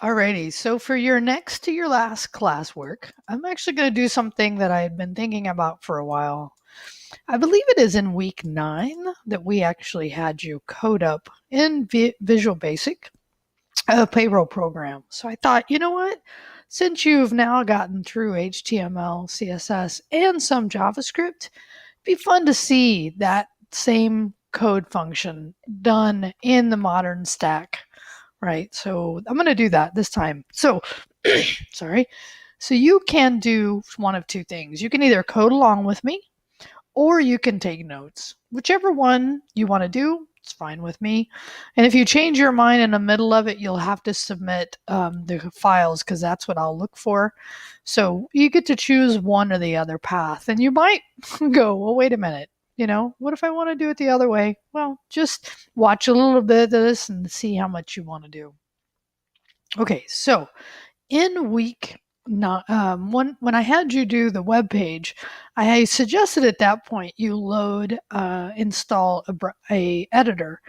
Alrighty, so for your next to your last classwork, I'm actually going to do something that I had been thinking about for a while. I believe it is in week 9 that we actually had you code up in Visual Basic a payroll program. So I thought, you know what? Since you've now gotten through HTML, CSS, and some JavaScript, it'd be fun to see that same code function done in the modern stack, right? So I'm going to do that this time. So, sorry. So you can do one of two things. You can either code along with me or you can take notes. Whichever one you want to do, it's fine with me. And if you change your mind in the middle of it, you'll have to submit the files because that's what I'll look for. So you get to choose one or the other path. And you might go, well, wait a minute. What if I want to do it the other way? Well, just watch a little bit of this and see how much you want to do. Okay, so in week not when I had you do the web page, I suggested at that point you install a editor,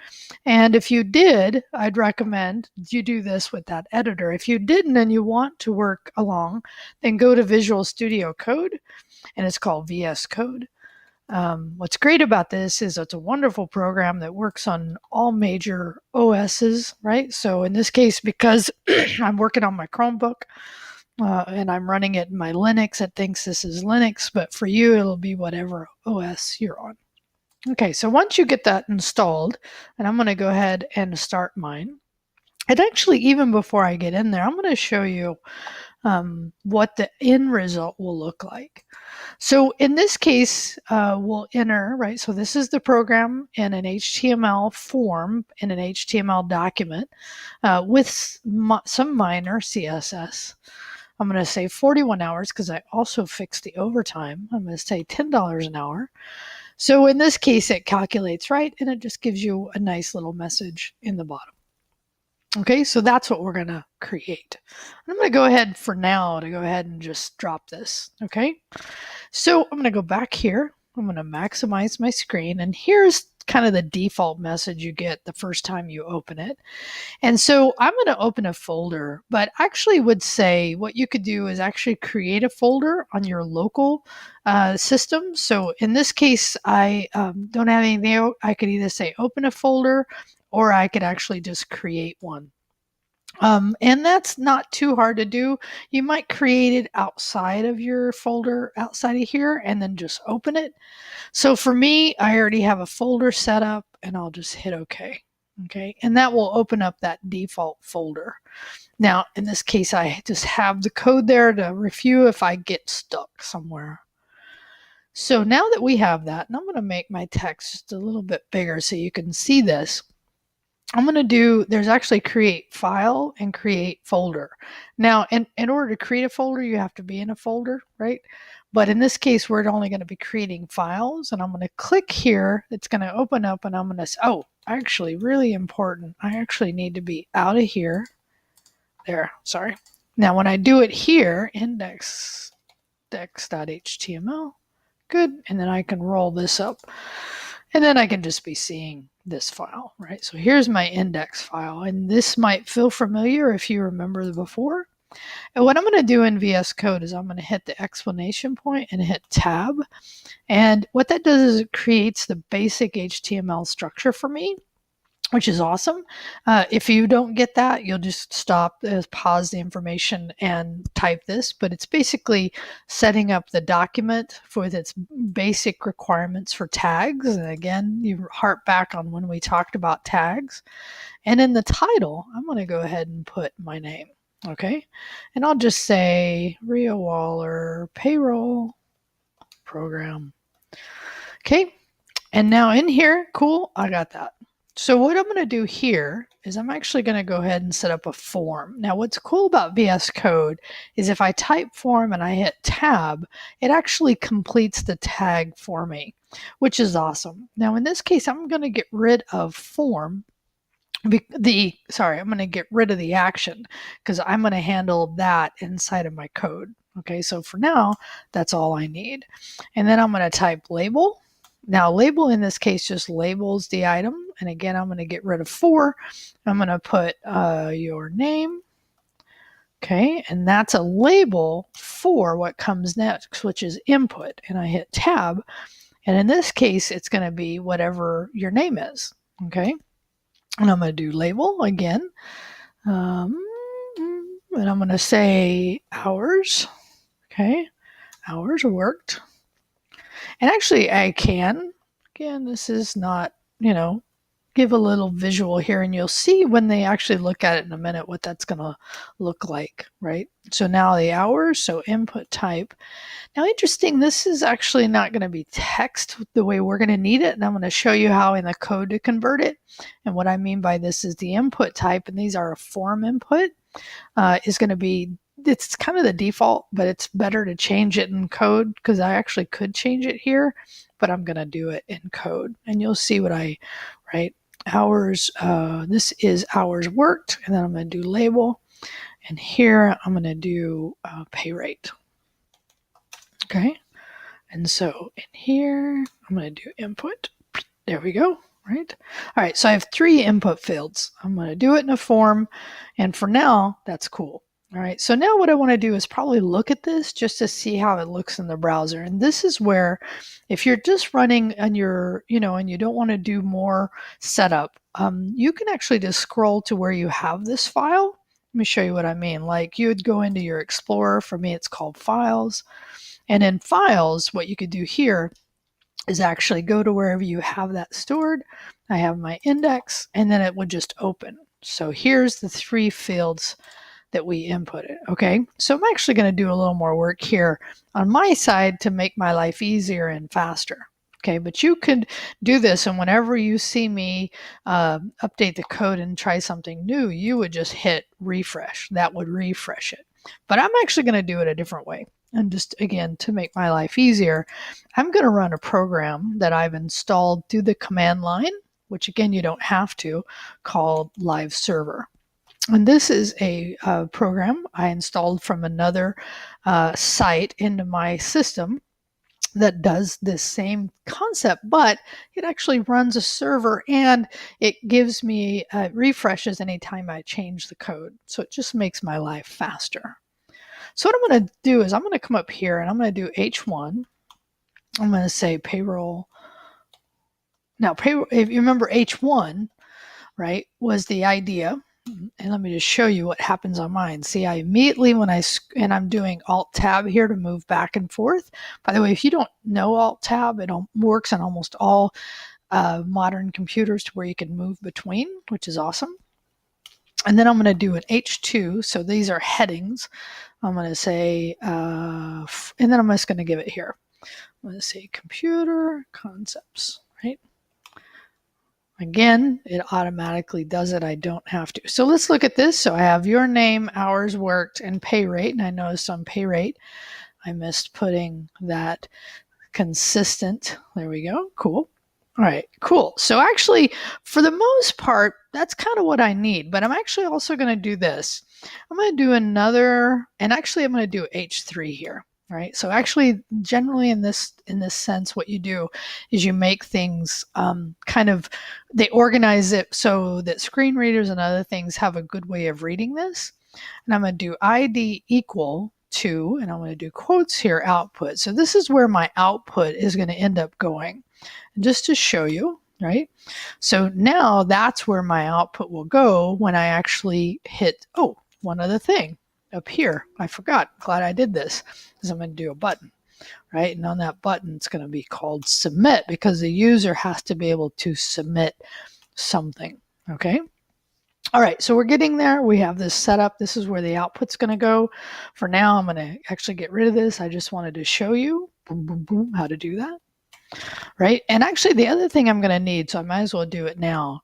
and if you did, I'd recommend you do this with that editor. If you didn't and you want to work along, then go to Visual Studio Code, and it's called VS Code. What's great about this is it's a wonderful program that works on all major OSs, right? So in this case, because I'm working on my Chromebook and I'm running it in my Linux, it thinks this is Linux, but for you, it'll be whatever OS you're on. Okay, so once you get that installed, and I'm going to go ahead and start mine. And actually, even before I get in there, I'm going to show you what the end result will look like. So in this case, we'll enter, right? So this is the program in an HTML form, in an HTML document with some minor CSS. I'm going to say 41 hours because I also fixed the overtime. I'm going to say $10 an hour. So in this case, it calculates, right? And it just gives you a nice little message in the bottom. Okay, so that's what we're going to create. I'm going to go ahead for now to go ahead and just drop this. Okay, so I'm going to go back here. I'm going to maximize my screen, and here's kind of the default message you get the first time you open it. And so I'm going to open a folder, but actually would say what you could do is actually create a folder on your local system. So in this case, I don't have anything. I could either say open a folder, or I could actually just create one. And that's not too hard to do. You might create it outside of your folder, outside of here, and then just open it. So for me, I already have a folder set up, and I'll just hit OK. Okay, and that will open up that default folder. Now, in this case, I just have the code there to review if I get stuck somewhere. So now that we have that, and I'm going to make my text just a little bit bigger so you can see this. I'm going to do, there's actually create file and create folder. Now, in order to create a folder, you have to be in a folder, right? But in this case, we're only going to be creating files, and I'm going to click here. It's going to open up, and I'm going to, oh, actually, really important. I actually need to be out of here. There, sorry. Now, when I do it here, index.html, good, and then I can roll this up. And then I can just be seeing this file, right? So here's my index file, and this might feel familiar if you remember the before. And what I'm going to do in VS Code is I'm going to hit the exclamation point and hit tab. And what that does is it creates the basic HTML structure for me, which is awesome. If you don't get that, you'll just stop, pause the information and type this, but it's basically setting up the document with its basic requirements for tags. And again, you harp back on when we talked about tags. And in the title, I'm going to go ahead and put my name, okay? And I'll just say Ria Waller Payroll Program. Okay, and now in here, cool, I got that. So what I'm going to do here is I'm actually going to go ahead and set up a form. Now what's cool about VS Code is if I type form and I hit tab, it actually completes the tag for me, which is awesome. Now in this case, I'm going to get rid of form. I'm going to get rid of the action because I'm going to handle that inside of my code. Okay, so for now, that's all I need. And then I'm going to type label. Now, label in this case just labels the item. And again, I'm going to get rid of for. I'm going to put your name. Okay, and that's a label for what comes next, which is input. And I hit tab, and in this case, it's going to be whatever your name is. Okay, and I'm going to do label again. And I'm going to say hours. Okay, hours worked. And actually, I can. Again, this is not, give a little visual here, and you'll see when they actually look at it in a minute what that's going to look like, right? So now the hours, so input type. Now, interesting, this is actually not going to be text the way we're going to need it, and I'm going to show you how in the code to convert it. And what I mean by this is the input type, and these are a form input, is going to be, it's kind of the default, but it's better to change it in code because I actually could change it here, but I'm going to do it in code. And you'll see what right? Hours, this is hours worked, and then I'm going to do label. And here I'm going to do pay rate. Okay. And so in here, I'm going to do input. There we go. Right. All right. So I have 3 input fields. I'm going to do it in a form. And for now, that's cool. All right. So now what I want to do is probably look at this just to see how it looks in the browser. And this is where, if you're just running on your, and you don't want to do more setup, you can actually just scroll to where you have this file. Let me show you what I mean. Like you would go into your Explorer. For me, it's called Files. And in Files, what you could do here is actually go to wherever you have that stored. I have my index, and then it would just open. So here's the 3 fields that we inputted. Okay, so I'm actually going to do a little more work here on my side to make my life easier and faster. Okay, but you could do this, and whenever you see me update the code and try something new, you would just hit refresh. That would refresh it. But I'm actually going to do it a different way. And just, again, to make my life easier, I'm going to run a program that I've installed through the command line, which, again, you don't have to, called Live Server. And this is a program I installed from another site into my system that does this same concept, but it actually runs a server and it gives me refreshes anytime I change the code. So it just makes my life faster. So what I'm going to do is I'm going to come up here and I'm going to do H1. I'm going to say payroll. Now, payroll, if you remember H1, right, was the idea. And let me just show you what happens on mine. See, I immediately, and I'm doing Alt-Tab here to move back and forth. By the way, if you don't know Alt-Tab, it works on almost all modern computers to where you can move between, which is awesome. And then I'm going to do an H2. So these are headings. I'm going to say, and then I'm just going to give it here. I'm going to say computer concepts, right? Again, it automatically does it. I don't have to. So let's look at this. So I have your name, hours worked, and pay rate. And I noticed on pay rate, I missed putting that consistent. There we go. Cool. All right, cool. So actually, for the most part, that's kind of what I need. But I'm actually also going to do this. I'm going to do another, and actually I'm going to do H3 here. Right. So actually, generally in this sense, what you do is you make things they organize it so that screen readers and other things have a good way of reading this. And I'm going to do ID equal to, and I'm going to do quotes here, output. So this is where my output is going to end up going. And just to show you, right? So now that's where my output will go when I actually hit, one other thing. Up here, I forgot. Glad I did this, because I'm going to do a button, right? And on that button, it's going to be called submit, because the user has to be able to submit something, okay? All right, so we're getting there. We have this set up. This is where the output's going to go. For now, I'm going to actually get rid of this. I just wanted to show you, boom, boom, boom, how to do that. Right? And actually, the other thing I'm going to need, so I might as well do it now,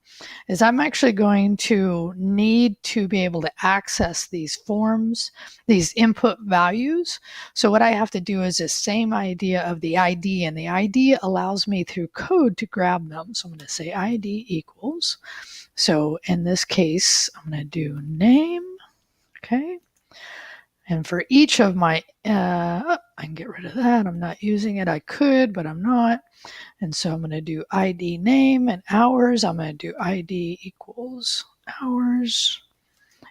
is I'm actually going to need to be able to access these forms, these input values. So what I have to do is the same idea of the ID, and the ID allows me through code to grab them. So I'm going to say ID equals. So in this case, I'm going to do name, okay? And for each of my, I can get rid of that. I'm not using it. I could, but I'm not. And so I'm going to do ID name and hours. I'm going to do ID equals hours.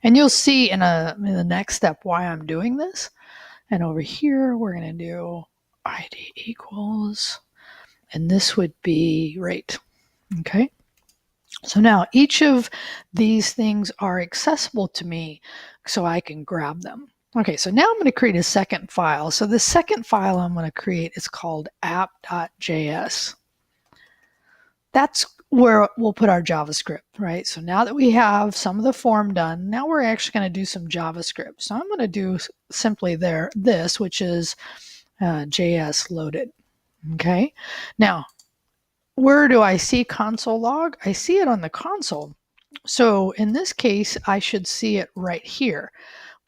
And you'll see in the next step why I'm doing this. And over here, we're going to do ID equals, and this would be rate. Okay. So now each of these things are accessible to me so I can grab them. Okay, so now I'm going to create a second file. So the second file I'm going to create is called app.js. That's where we'll put our JavaScript, right? So now that we have some of the form done, now we're actually going to do some JavaScript. So I'm going to do simply this, which is JS loaded. Okay, now where do I see console log? I see it on the console. So in this case, I should see it right here.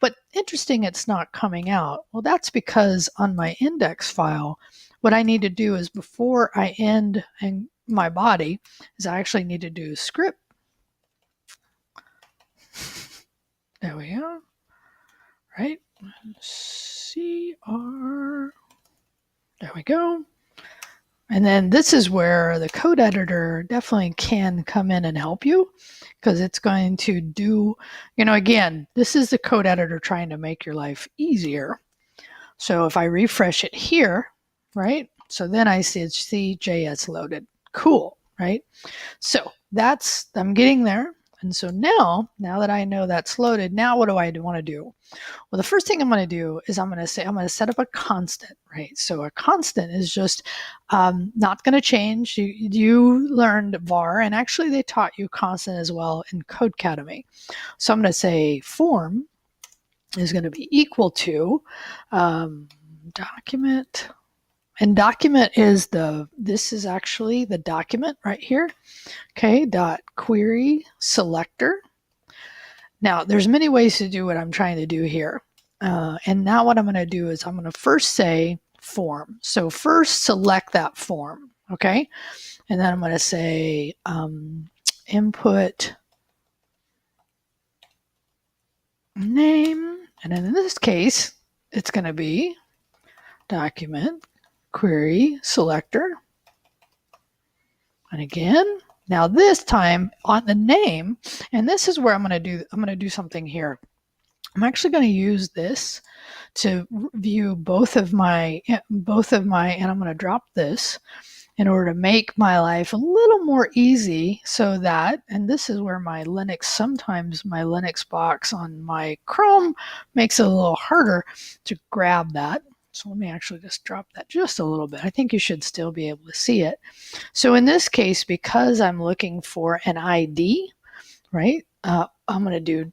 But interesting, it's not coming out. Well, that's because on my index file, what I need to do is before I end and my body is I actually need to do script. There we go. Right? CR. There we go. And then this is where the code editor definitely can come in and help you, because it's going to do, again, this is the code editor trying to make your life easier. So if I refresh it here, right? So then I see JS loaded. Cool, right? So I'm getting there. And so now that I know that's loaded, now what do I want to do? Well, the first thing I'm going to do is I'm going to set up a constant, right? So a constant is just not going to change. You learned var, and actually they taught you constant as well in Codecademy. So I'm going to say form is going to be equal to document. And document is this is actually the document right here. Okay, dot query selector. Now, there's many ways to do what I'm trying to do here. And now what I'm going to do is I'm going to first say form. So first select that form, okay? And then I'm going to say input name. And then in this case, it's going to be document query selector. And again, now this time on the name, and this is where I'm going to do something here. I'm actually going to use this to view both of my, and I'm going to drop this in order to make my life a little more easy so that, and this is where sometimes my Linux box on my Chrome makes it a little harder to grab that. So let me actually just drop that just a little bit. I think you should still be able to see it. So in this case, because I'm looking for an ID, right, I'm going to do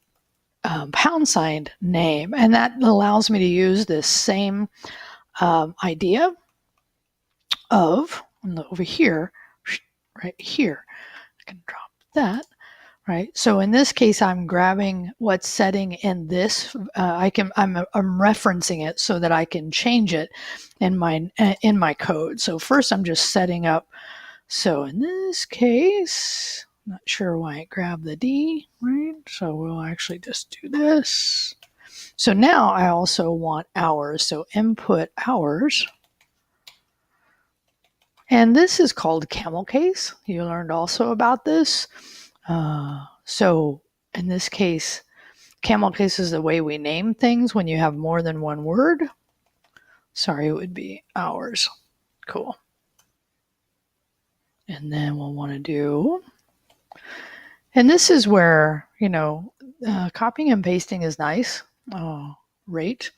# name, and that allows me to use this same idea of over here, right here. I can drop that. Right. So in this case, I'm grabbing what's setting in this. I'm referencing it so that I can change it in my code. So first, I'm just setting up. So in this case, not sure why it grabbed the D. Right. So we'll actually just do this. So now I also want hours. So input hours. And this is called camel case. You learned also about this. So in this case, camel case is the way we name things when you have more than one word. Sorry, it would be hours. Cool. And then we'll want to do, and this is where, copying and pasting is nice, rate,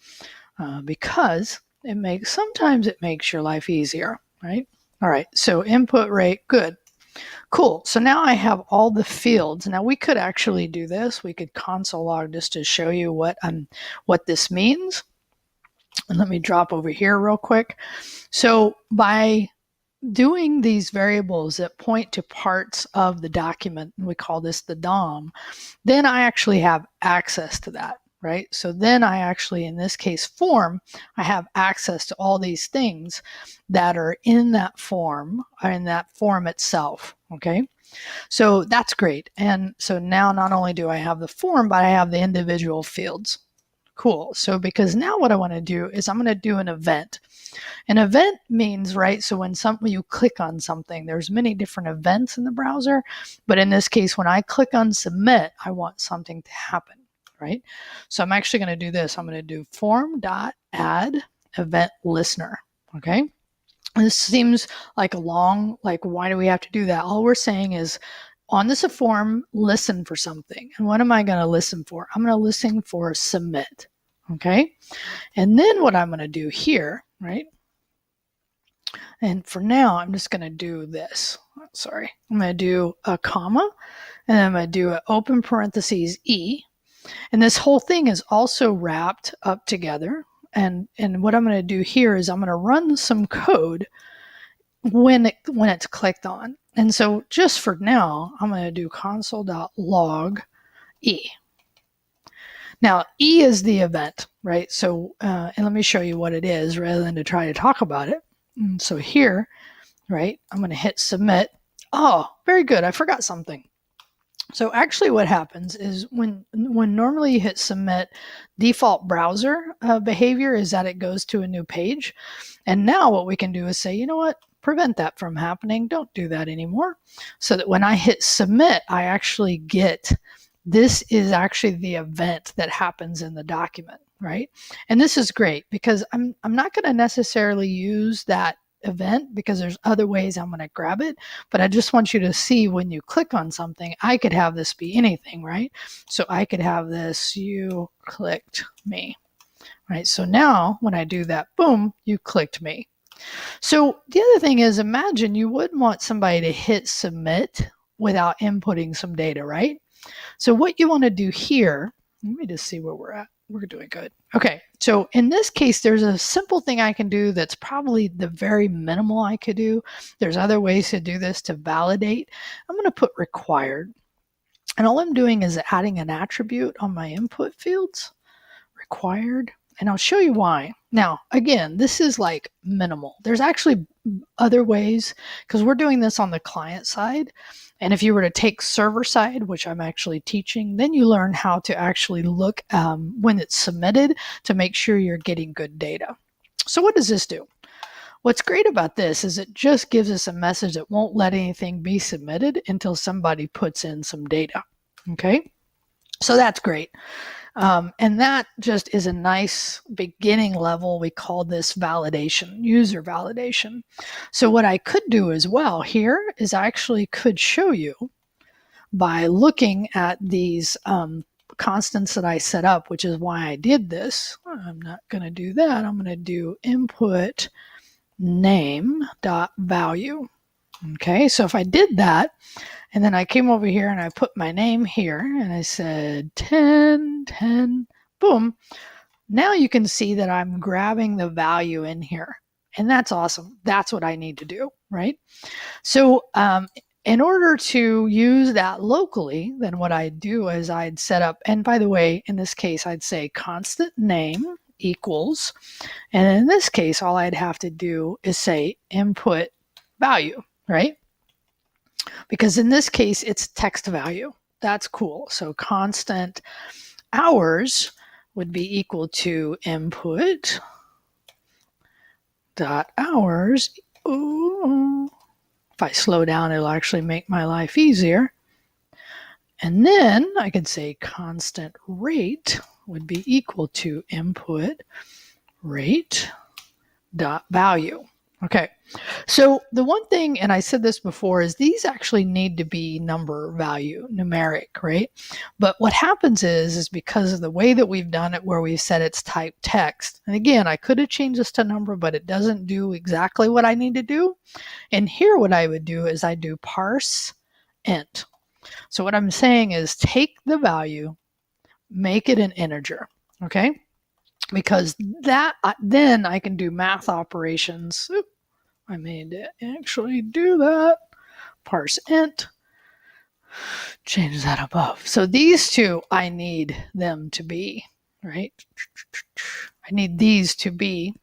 because sometimes it makes your life easier, right? All right, so input rate, good. Cool. So now I have all the fields. Now we could actually do this. We could console log just to show you what this means. And let me drop over here real quick. So by doing these variables that point to parts of the document, and we call this the DOM, then I actually have access to that, right? So then I actually, in this case, form, I have access to all these things that are in that form, or in that form itself, okay? So that's great. And so now not only do I have the form, but I have the individual fields. Cool. So because now what I want to do is I'm going to do an event. An event means, right, so when you click on something, there's many different events in the browser, but in this case, when I click on submit, I want something to happen, right? So I'm actually going to do this. I'm going to do form.add event listener, okay? This seems like a long, like, why do we have to do that? All we're saying is on this form, listen for something. And what am I going to listen for? I'm going to listen for submit, okay? And then what I'm going to do here, right? And for now, I'm just going to do this. Sorry. I'm going to do a comma, and I'm going to do an open parentheses E. And this whole thing is also wrapped up together. And what I'm going to do here is I'm going to run some code when it's clicked on. And so just for now, I'm going to do console.log E. Now, E is the event, right? So, and let me show you what it is rather than to try to talk about it. And so here, right, I'm going to hit submit. Oh, very good. I forgot something. So actually what happens is when normally you hit submit, default browser behavior is that it goes to a new page. And now what we can do is say, you know what, prevent that from happening. Don't do that anymore. So that when I hit submit, I actually get, this is actually the event that happens in the document, right? And this is great because I'm not going to necessarily use that event because there's other ways I'm going to grab it, but I just want you to see when you click on something, I could have this be anything, right? So I could have this, you clicked me, right? So now when I do that, boom, you clicked me. So the other thing is, imagine you wouldn't want somebody to hit submit without inputting some data, right? So what you want to do here, let me just see where we're at. We're doing good. Okay, so in this case, there's a simple thing I can do that's probably the very minimal I could do. There's other ways to do this to validate. I'm going to put required. And all I'm doing is adding an attribute on my input fields, required. And I'll show you why. Now, again, this is like minimal. There's actually other ways because we're doing this on the client side. And if you were to take server side, which I'm actually teaching, then you learn how to actually look when it's submitted to make sure you're getting good data. So what does this do? What's great about this is it just gives us a message that won't let anything be submitted until somebody puts in some data. Okay, so that's great. And that just is a nice beginning level. We call this validation, user validation. So what I could do as well here is I actually could show you by looking at these constants that I set up, which is why I did this. I'm not going to do that. I'm going to do input name.value. Okay, so if I did that, and then I came over here and I put my name here and I said 10, 10, boom. Now you can see that I'm grabbing the value in here. And that's awesome. That's what I need to do, right? So in order to use that locally, then what I'd do is I'd set up, and by the way, in this case, I'd say constant name equals, and in this case, all I'd have to do is say input value, right? Because in this case, it's text value. That's cool. So constant hours would be equal to input dot hours. Ooh. If I slow down, it'll actually make my life easier. And then I could say constant rate would be equal to input rate dot value. Okay, so the one thing, and I said this before, is these actually need to be number value, numeric, right? But what happens is because of the way that we've done it, where we've said it's type text, and again, I could have changed this to number, but it doesn't do exactly what I need to do. And here what I would do is I do parse int. So what I'm saying is take the value, make it an integer, okay? Because that then I can do math operations. Oop, I need to actually do that. Parse int. Change that above. So these two, I need them to be, right? I need these to be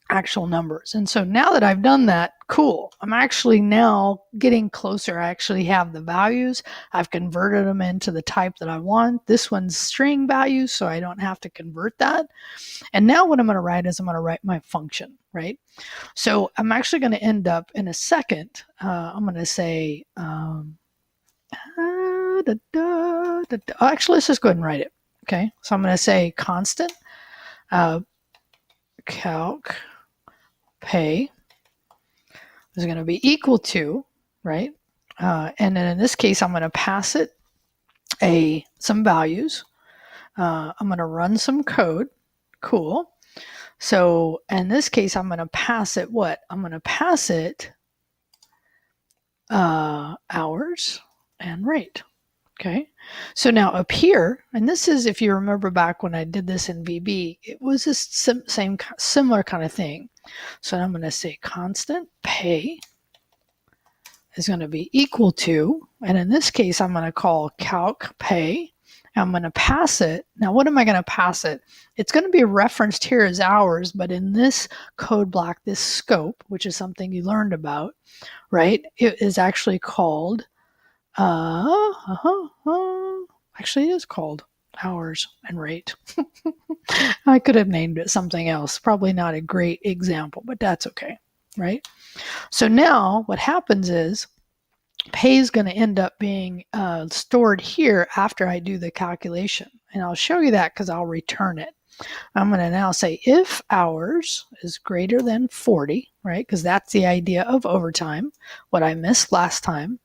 actual numbers. And so now that I've done that, cool. I'm actually now getting closer. I actually have the values. I've converted them into the type that I want. This one's string values, so I don't have to convert that. And now what I'm going to write is I'm going to write my function, right? So I'm actually going to end up in a second. I'm going to say, actually, let's just go ahead and write it. Okay, so I'm going to say constant calc pay is going to be equal to, right? And then in this case, I'm going to pass it some values. I'm going to run some code. Cool. So in this case, I'm going to pass it what? I'm going to pass it hours and rate. Okay. So now up here, and this is, if you remember back when I did this in VB, it was this similar kind of thing. So I'm going to say constant pay is going to be equal to, and in this case, I'm going to call calc pay. I'm going to pass it. Now, what am I going to pass it? It's going to be referenced here as hours, but in this code block, this scope, which is something you learned about, right? It is actually called, actually it is called hours and rate. I could have named it something else. Probably not a great example, but that's okay, right? So now what happens is pay is going to end up being stored here after I do the calculation. And I'll show you that because I'll return it. I'm going to now say if hours is greater than 40, right? Because that's the idea of overtime, what I missed last time.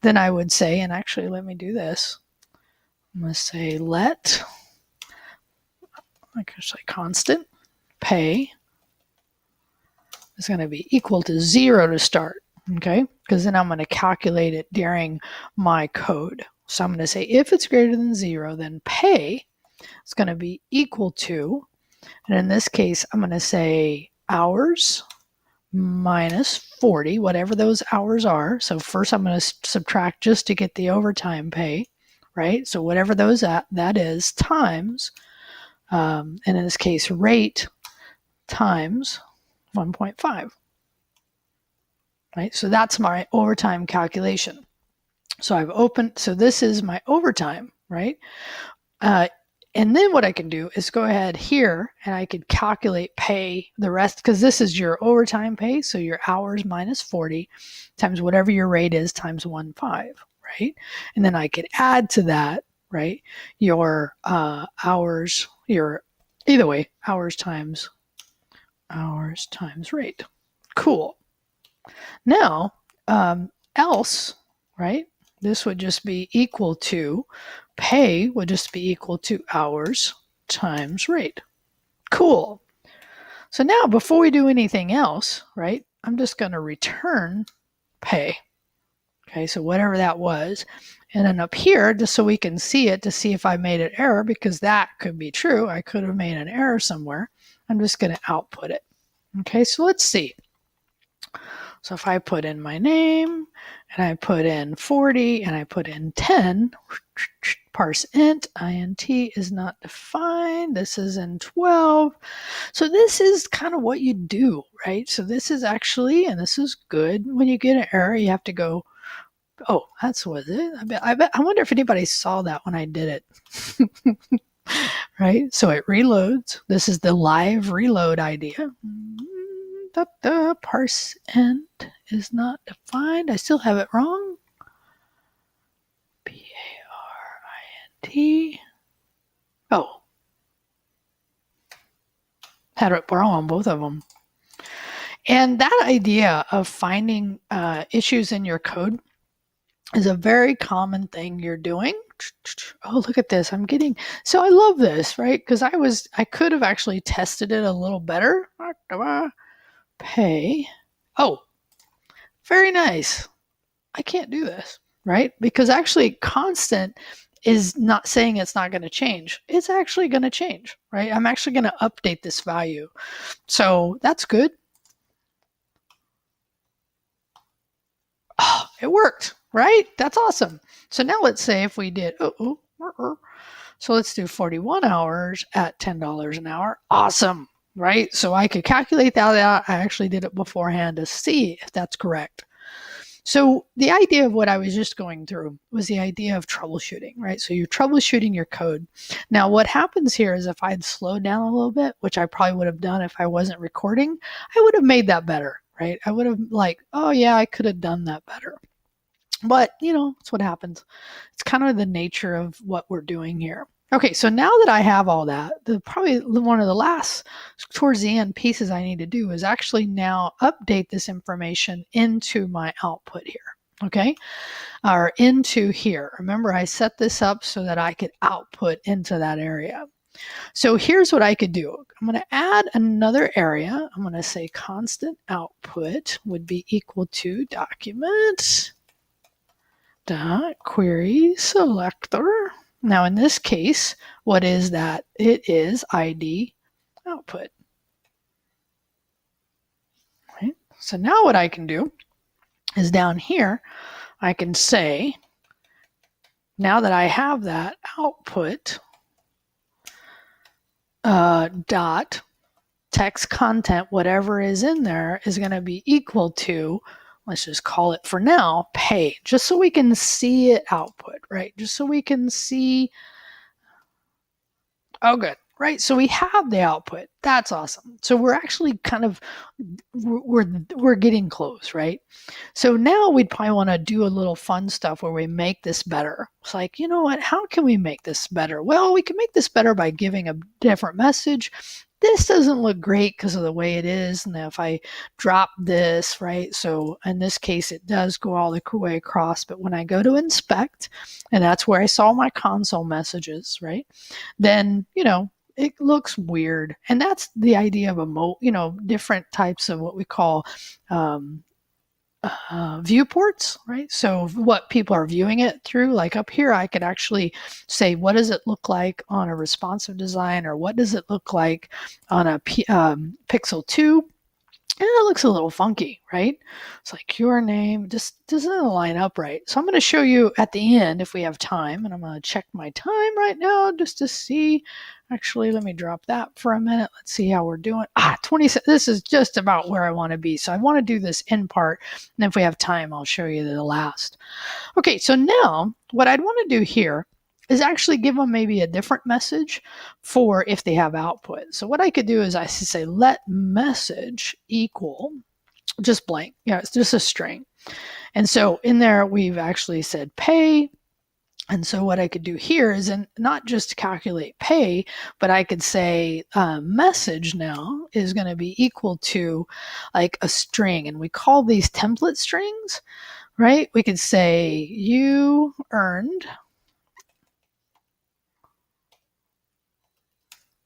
Then I would say, and actually let me do this. I'm going to say let, I can say constant pay is going to be equal to 0 to start. Okay, because then I'm going to calculate it during my code. So I'm going to say if it's greater than 0, then pay is going to be equal to, and in this case, I'm going to say hours minus 40, whatever those hours are. So first I'm going to subtract just to get the overtime pay, right? So whatever that is times, and in this case, rate times 1.5. Right, so that's my overtime calculation. So I've opened, so this is my overtime, right? And then what I can do is go ahead here and I could calculate pay the rest, because this is your overtime pay. So your hours minus 40 times whatever your rate is times 1.5, right? And then I could add to that, right? Your hours, either way, hours times rate. Cool. Now, else, right? This would just be equal to, pay would just be equal to hours times rate. Cool. So now before we do anything else, right, I'm just going to return pay. Okay, so whatever that was. And then up here, just so we can see it, to see if I made an error, because that could be true. I could have made an error somewhere. I'm just going to output it. Okay, so let's see. So if I put in my name and I put in 40 and I put in 10, parse int, int is not defined. This is in 12. So this is kind of what you do, right? So this is actually, and this is good. When you get an error, you have to go, oh, that's what it. I wonder if anybody saw that when I did it. Right? So it reloads. This is the live reload idea. The parse int is not defined. I still have it wrong. Parint. Oh. Had it wrong on both of them. And that idea of finding issues in your code is a very common thing you're doing. Oh, look at this. I'm getting, so I love this, right? Because I could have actually tested it a little better. Pay. Oh, very nice. I can't do this, right? Because actually constant is not saying it's not going to change. It's actually going to change, right? I'm actually going to update this value. So that's good. Oh, it worked, right? That's awesome. So now let's say if we did, so let's do 41 hours at $10 an hour. Awesome, right? So I could calculate that out. I actually did it beforehand to see if that's correct. So the idea of what I was just going through was the idea of troubleshooting, right? So you're troubleshooting your code. Now what happens here is if I'd slowed down a little bit, which I probably would have done if I wasn't recording, I would have made that better, right? I would have oh yeah, I could have done that better. But, that's what happens. It's kind of the nature of what we're doing here. Okay, so now that I have all that, probably one of the last towards the end pieces I need to do is actually now update this information into my output here. Okay, or into here. Remember, I set this up so that I could output into that area. So here's what I could do. I'm going to add another area. I'm going to say constant output would be equal to document dot query selector. Now in this case, what is that? It is ID output. Right? So now what I can do is down here, I can say, now that I have that output dot text content, whatever is in there is going to be equal to, let's just call it for now, pay, just so we can see it output, right? Just so we can see. Oh, good. Right. So we have the output. That's awesome. So we're actually kind of, we're getting close, right? So now we'd probably want to do a little fun stuff where we make this better. It's like, you know what? How can we make this better? Well, we can make this better by giving a different message. This doesn't look great because of the way it is. And if I drop this, right? So in this case, it does go all the way across. But when I go to inspect, and that's where I saw my console messages, right? Then, it looks weird. And that's the idea of different types of what we call viewports, right? So what people are viewing it through, like up here, I could actually say, what does it look like on a responsive design, or what does it look like on a Pixel 2? And it looks a little funky, right? It's like your name just doesn't line up right. So I'm going to show you at the end if we have time, and I'm going to check my time right now just to see. Actually, let me drop that for a minute. Let's see how we're doing. 20. This is just about where I want to be. So I want to do this in part, and if we have time, I'll show you the last. Okay, so now what I'd want to do here is actually give them maybe a different message for if they have output. So what I could do is I could say let message equal just blank. Yeah, it's just a string. And so in there, we've actually said pay. And so what I could do here is not just calculate pay, but I could say message now is going to be equal to like a string. And we call these template strings, right? We could say you earned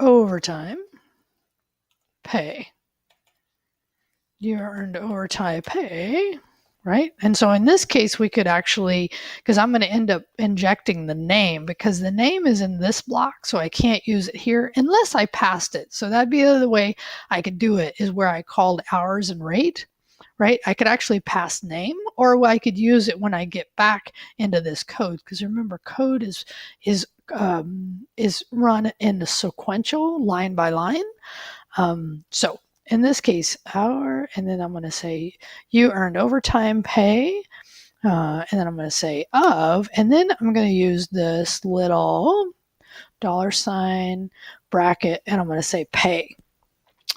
overtime pay. You earned overtime pay, right? And so in this case, we could actually, because I'm going to end up injecting the name because the name is in this block, so I can't use it here unless I passed it. So that'd be the other way I could do it is where I called hours and rate, right? I could actually pass name, or I could use it when I get back into this code. Because remember, code is run in the sequential line by line. So in this case, hour, and then I'm going to say you earned overtime pay, and then I'm going to say of, and then I'm going to use this little $ bracket, and I'm going to say pay.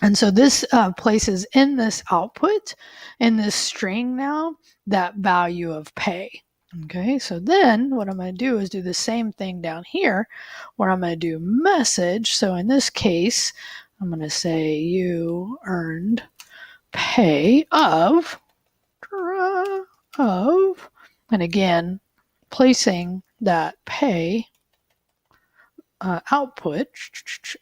And so this places in this output, in this string now, that value of pay. Okay, so then what I'm going to do is do the same thing down here where I'm going to do message. So in this case, I'm going to say you earned pay of, and again, placing that pay output.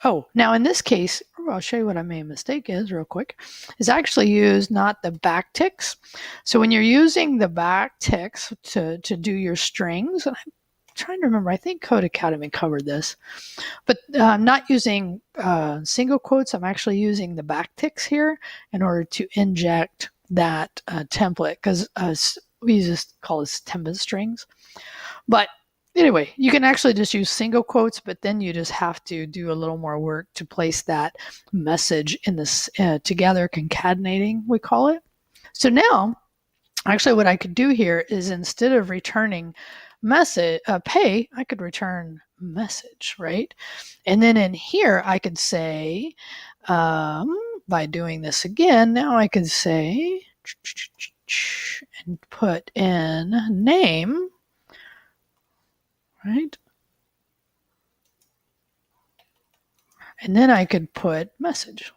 Oh, now in this case, I'll show you what I made a mistake is real quick, is actually use not the backticks. So when you're using the backticks to do your strings, and I'm trying to remember, I think Code Academy covered this, but I'm not using single quotes. I'm actually using the backticks here in order to inject that template, because we just call this template strings. But anyway, you can actually just use single quotes, but then you just have to do a little more work to place that message in this together, concatenating, we call it. So now, actually what I could do here is instead of returning message pay, I could return message, right? And then in here, I could say, by doing this again, now I could say, and put in name, right? And then I could put message.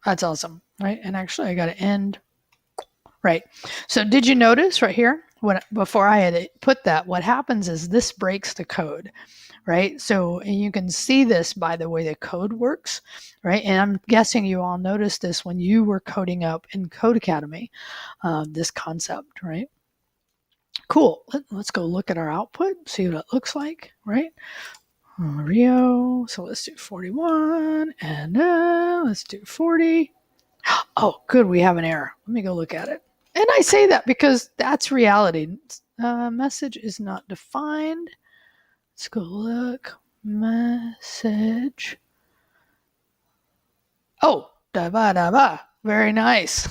That's awesome, right? And actually I got to end, right? So did you notice right here, before I had put that, what happens is this breaks the code, right? So, and you can see this by the way the code works, right? And I'm guessing you all noticed this when you were coding up in Code Academy, this concept, right? Cool. Let's go look at our output, see what it looks like, right? Rio. So let's do 41 and let's do 40. Oh, good. We have an error. Let me go look at it. And I say that because that's reality. Message is not defined. Let's go look. Message. Oh, da ba da ba. Very nice.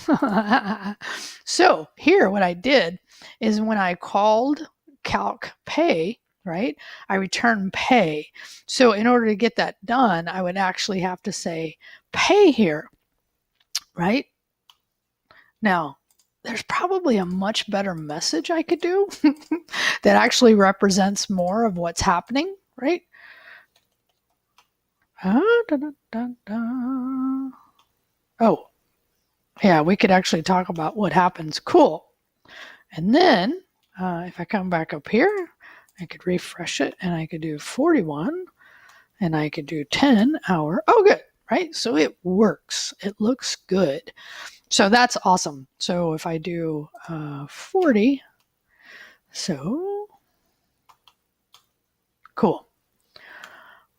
So here, what I did is when I called calc pay, right, I return pay. So in order to get that done, I would actually have to say pay here, right? Now, there's probably a much better message I could do that actually represents more of what's happening, right? Oh, yeah, we could actually talk about what happens. Cool. And then if I come back up here, I could refresh it and I could do 41 and I could do 10 hour. Oh, good, right? So it works. It looks good. So that's awesome. So if I do 40, so cool.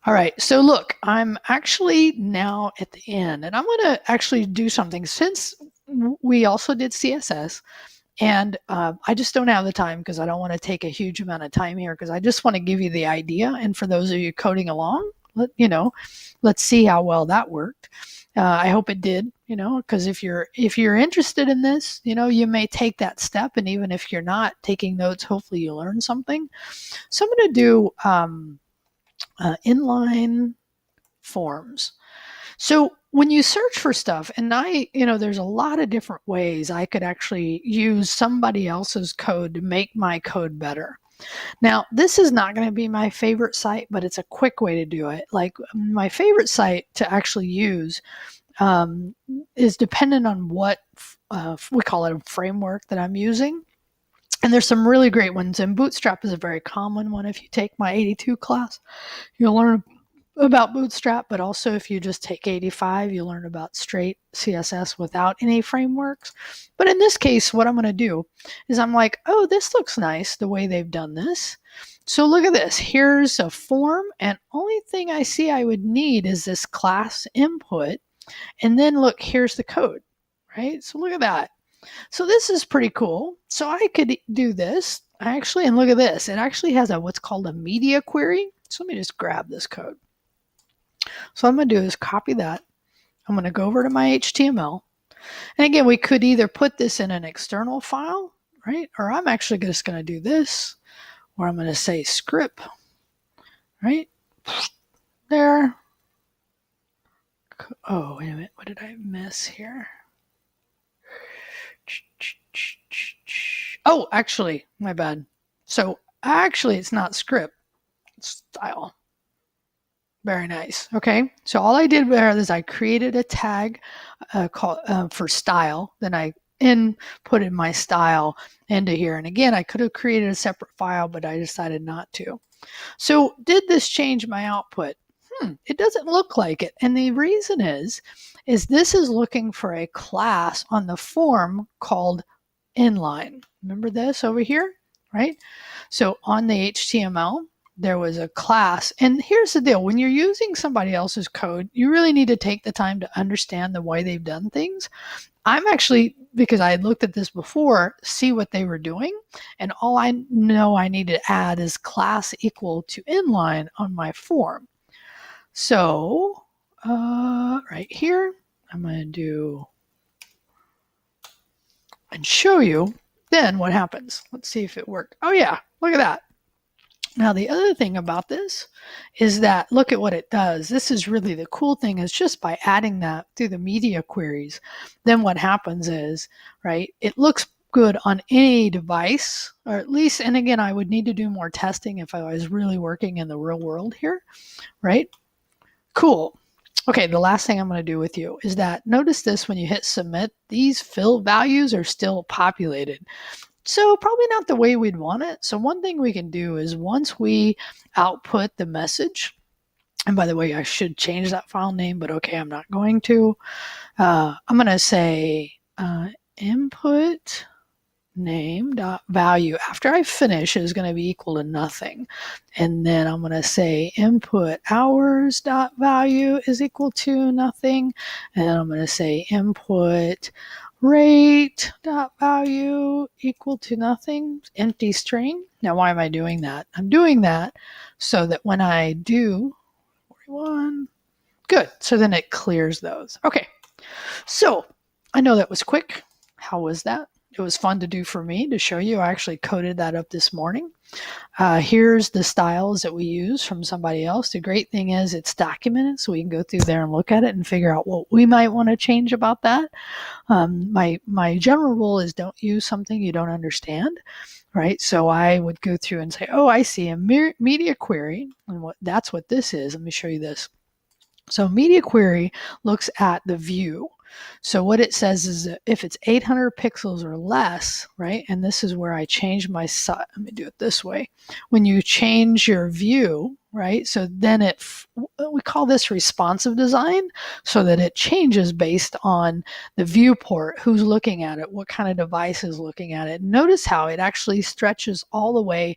All right, so look, I'm actually now at the end, and I'm going to actually do something since we also did CSS, and I just don't have the time because I don't want to take a huge amount of time here because I just want to give you the idea, and for those of you coding along, let's see how well that worked. I hope it did, because if you're interested in this, you may take that step, and even if you're not taking notes, hopefully you learn something. So I'm going to do inline forms. So when you search for stuff, and there's a lot of different ways I could actually use somebody else's code to make my code better. Now, this is not going to be my favorite site, but it's a quick way to do it. Like my favorite site to actually use is dependent on what we call it a framework that I'm using. And there's some really great ones, and Bootstrap is a very common one. If you take my 82 class, you'll learn about Bootstrap, but also if you just take 85, you'll learn about straight CSS without any frameworks. But in this case, what I'm going to do is I'm like, oh, this looks nice the way they've done this. So look at this. Here's a form, and only thing I see I would need is this class input. And then look, here's the code, right? So look at that. So this is pretty cool. So I could do this actually, and look at this. It actually has what's called a media query. So let me just grab this code. So what I'm going to do is copy that. I'm going to go over to my HTML. And again, we could either put this in an external file, right? Or I'm actually just going to do this, where I'm going to say script, right? There. Oh, wait a minute. What did I miss here? Oh, actually, my bad. So actually, it's not script, it's style. Very nice. Okay, so all I did there is I created a tag for style. Then I inputted my style into here. And again, I could have created a separate file, but I decided not to. So did this change my output? It doesn't look like it. And the reason is this is looking for a class on the form called inline. Remember this over here, right? So on the HTML, there was a class. And here's the deal. When you're using somebody else's code, you really need to take the time to understand the way they've done things. I'm actually, because I had looked at this before, see what they were doing. And all I know I need to add is class equal to inline on my form. So right here, I'm going to do and show you then what happens. Let's see if it worked. Oh yeah, look at that. Now the other thing about this is that look at what it does. This is really the cool thing is just by adding that through the media queries, then what happens is, right, it looks good on any device, or at least, and again, I would need to do more testing if I was really working in the real world here, right? Cool. Okay, the last thing I'm going to do with you is that notice this when you hit submit, these fill values are still populated. So probably not the way we'd want it. So one thing we can do is once we output the message, and by the way, I should change that file name, but okay, I'm not going to. I'm going to say input name dot value after I finish is going to be equal to nothing, and then I'm going to say input hours dot value is equal to nothing, and then I'm going to say input rate dot value equal to nothing, empty string. Now why am I doing that? I'm doing that so that when I do 41, good, so then it clears those. Okay, so I know that was quick. How was that? It was fun to do for me to show you. I actually coded that up this morning. Here's the styles that we use from somebody else. The great thing is it's documented, so we can go through there and look at it and figure out what we might want to change about that. My general rule is don't use something you don't understand, right? So I would go through and say, oh, I see a media query, and that's what this is. Let me show you this. So media query looks at the view. So what it says is that if it's 800 pixels or less, right? And this is where I change my size. Let me do it this way. When you change your view, right? So then we call this responsive design, so that it changes based on the viewport, who's looking at it, what kind of device is looking at it. Notice how it actually stretches all the way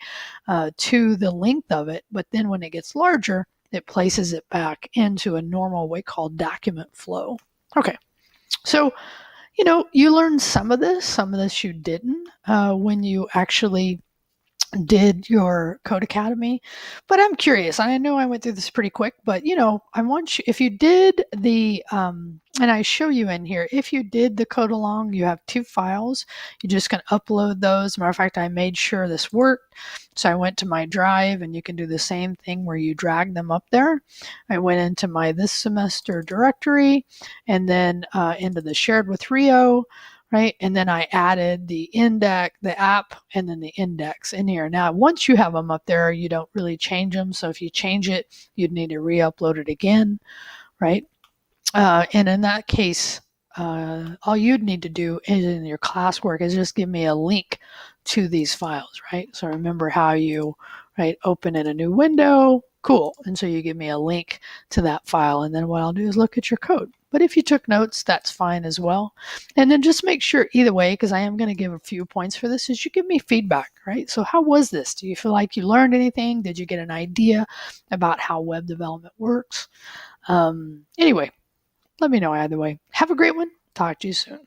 to the length of it, but then when it gets larger, it places it back into a normal way called document flow. Okay, so you learned some of this you didn't when you actually did your Code Academy. But I'm curious. I know I went through this pretty quick, but I want you, if you did the, and I show you in here, if you did the code along, you have 2 files. You're just going to upload those. Matter of fact, I made sure this worked. So I went to my drive, and you can do the same thing where you drag them up there. I went into my this semester directory, and then into the shared with Rio, right? And then I added the index, the app, and then the index in here. Now, once you have them up there, you don't really change them. So if you change it, you'd need to re-upload it again, right? And in that case, all you'd need to do in your classwork is just give me a link to these files, right? So remember how you, right, open in a new window, cool. And so you give me a link to that file, and then what I'll do is look at your code. But if you took notes, that's fine as well. And then just make sure either way, because I am going to give a few points for this, is you give me feedback, right? So how was this? Do you feel like you learned anything? Did you get an idea about how web development works? Anyway, let me know either way. Have a great one. Talk to you soon.